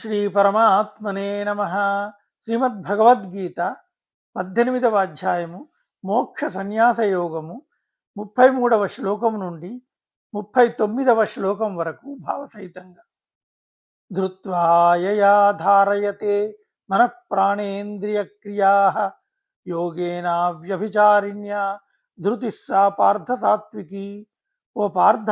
శ్రీ పరమాత్మనే నమ. శ్రీమద్భగవద్గీత 18వ అధ్యాయము మోక్ష సన్యాస యోగము 33వ శ్లోకం నుండి 39వ శ్లోకం వరకు భావసహితంగా. ధృత్వా యయా ధారయతే మనః ప్రాణేంద్రియ క్రియాః యోగేన వ్యభిచారిణ్యా ధృతిః సా పార్థ సాత్వికి. ఓ పార్థ,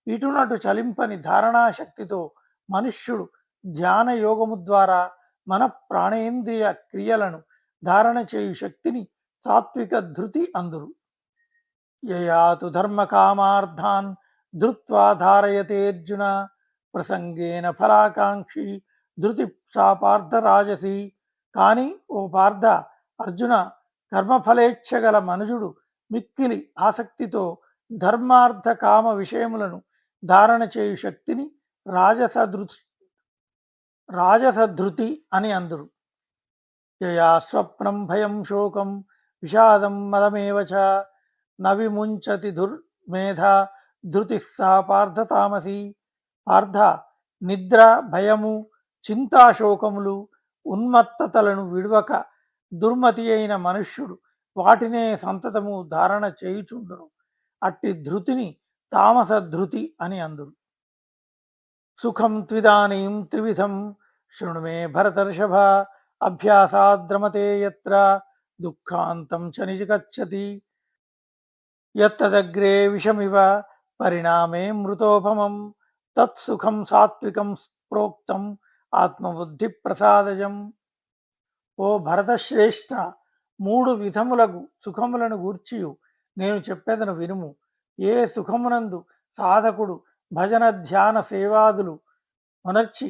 ఇటునటు చలింపని ధారణాశక్తితో మనుష్యుడు ధ్యాన యోగము ద్వారా మన ప్రాణేంద్రియ క్రియలను ధారణ చేయు శక్తిని సాత్విక ధృతి అందురు. యయాతు ధర్మ కామార్థాన్ ధృత్వా ధారయతే అర్జున ప్రసంగేన ఫలాకాంక్షి ధృతి సా పార్థ రాజసి. కానీ ఓ పార్థ, అర్జున, కర్మఫలేచ్ఛగల మనుజుడు మిక్కిలి ఆసక్తితో ధర్మార్థ కామ విషయములను ధారణ చేయు శక్తిని రాజసధృతి అని అందురు. యయా స్వప్నం భయం శోకం విషాదం మదమేవ చ న విముంచతి దుర్మేధ ధృతి సా పార్థ తామసి. పార్థ, నిద్ర, భయము, చింతాశోకములు, ఉన్మత్తతలను విడువక దుర్మతి అయిన మనుష్యుడు వాటినే సంతతము ధారణ చేయుచుండును. అట్టి ధృతిని తామస ధృతి అని అందురు. సుఖం త్విదానీం త్రివిధం శృణు మే భరతర్షభ అభ్యాసాద్రమతే యత్ర దుఃఖాంతం చ నిజగచ్చతి. యత్తదగ్రే విషమివ పరిణామే మృతోపమం తత్సుఖం సాత్వికం ప్రోక్తం ఆత్మబుద్ధి ప్రసాదజం. ఓ భరతశ్రేష్ఠ, 3 విధములగు సుఖములను గూర్చియు నేను చెప్పెదను వినుము. ఏ సుఖమునందు సాధకుడు భజన ధ్యాన సేవాదులు మొనర్చి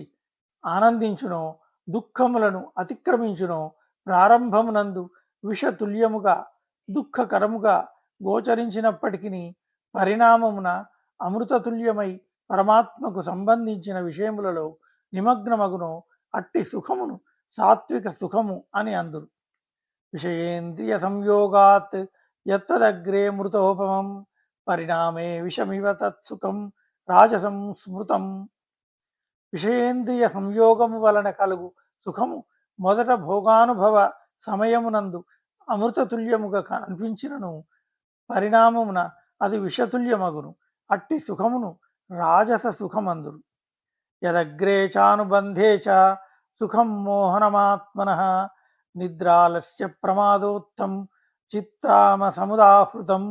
ఆనందించునో, దుఃఖములను అతిక్రమించునో, ప్రారంభమునందు విషతుల్యముగా దుఃఖకరముగా గోచరించినప్పటికీ పరిణామమున అమృతతుల్యమై పరమాత్మకు సంబంధించిన విషయములలో నిమగ్నమగునో, అట్టి సుఖమును సాత్విక సుఖము అని అందురు. విషయేంద్రియ సంయోగాత్ యత్తదగ్రే మృతోపమం పరిణామే విషమివ తత్సుఖం రాజసం స్మృతం. విషయేంద్రియ సంయోగము వలన కలుగు సుఖము మొదట భోగానుభవ సమయమునందు అమృతతుల్యముగా కనిపించినను పరిణామమున అది విషతుల్యమగును. అట్టి సుఖమును రాజస సుఖమందురు. యదగ్రే చానుబంధే చ సుఖం మోహనమాత్మనః నిద్రాలస్య ప్రమాదోత్తం చిత్తామ సముదాహృతం.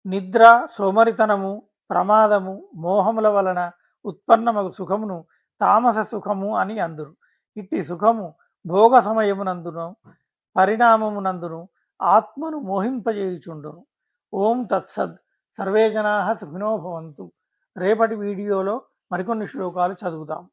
నిద్ర, సోమరితనము, ప్రమాదము, మోహముల వలన ఉత్పన్నమగు సుఖమును తామస సుఖము అని అందురు. ఇట్టి సుఖము భోగ సమయమునందును పరిణామమునందును ఆత్మను మోహింపజేయుచుండును. ఓం తత్సద్. సర్వే జనాః సుఖినో భవంతు. రేపటి వీడియోలో మరికొన్ని శ్లోకాలు చదువుతాం.